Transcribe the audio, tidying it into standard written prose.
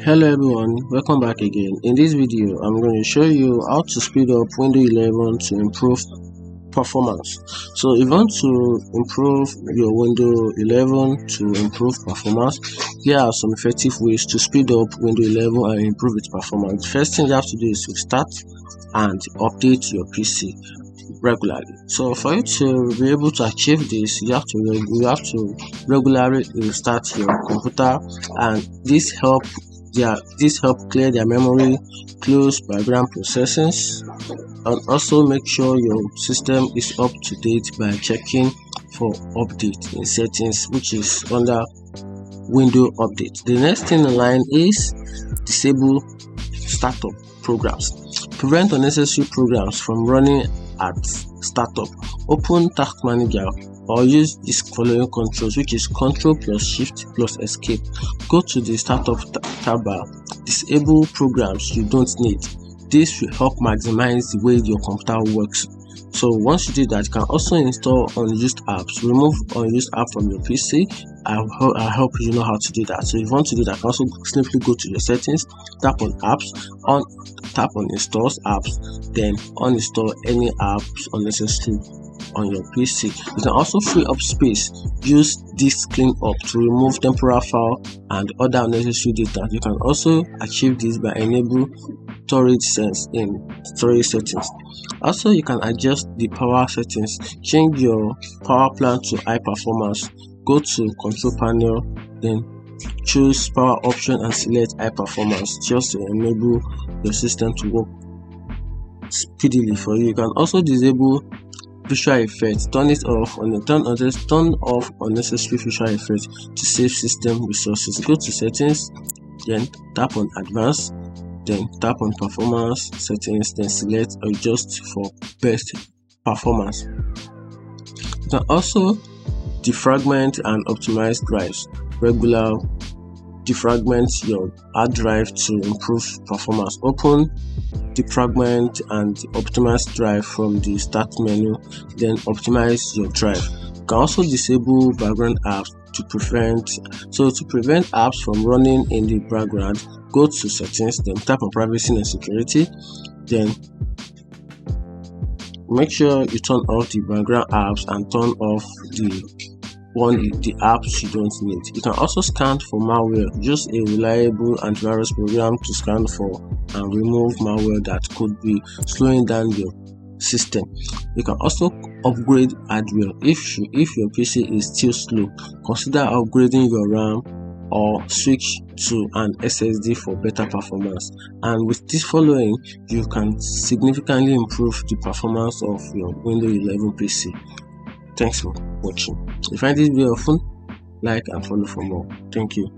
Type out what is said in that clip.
Hello everyone, welcome back again. In this video, I'm going to show you how to speed up Windows 11 to improve performance. So if you want to improve your Windows 11 to improve performance, here are some effective ways to speed up Windows 11 and improve its performance. First thing you have to do is to start and update your PC regularly. So for you to be able to achieve this, you have to regularly restart your computer, and this help clear their memory, close background processes, and also make sure your system is up to date by checking for update in settings, which is under window update. The next thing in line is disable startup programs. Prevent unnecessary programs from running at startup. Open Task Manager or use these following controls, which is Ctrl plus Shift plus Escape. Go to the startup tab bar. Disable programs you don't need. This will help maximize the way your computer works. So once you do that, you can also install unused apps. Remove unused app from your PC. I'll help you know how to do that. So if you want to do that, you can also simply go to your settings, tap on apps, tap on install apps, then uninstall any apps unnecessary on your PC. You can also free up space. Use disk cleanup to remove temporary file and other unnecessary data. You can also achieve this by enable storage sense in storage settings. Also, you can adjust the power settings. Change your power plan to high performance. Go to control panel, then choose power option and select high performance just to enable your system to work speedily for you. You can also disable visual effects. Turn off unnecessary visual effects to save system resources. Go to settings, then tap on advanced, then tap on performance settings, then select adjust for best performance. You can also defragment and optimize drives. Regular defragment your hard drive to improve performance. Open defragment and optimize drive from the start menu, then optimize your drive. You can also disable background apps to prevent apps from running in the background. Go to settings, then tap on privacy and security, then make sure you turn off the background apps and turn off the apps you don't need. You can also scan for malware. Use a reliable antivirus program to scan for and remove malware that could be slowing down your system. You can also upgrade hardware. If your PC is still slow, consider upgrading your RAM or switch to an SSD for better performance. And with this following, you can significantly improve the performance of your Windows 11 PC. Thanks for watching. If you find this video helpful, like and follow for more. Thank you.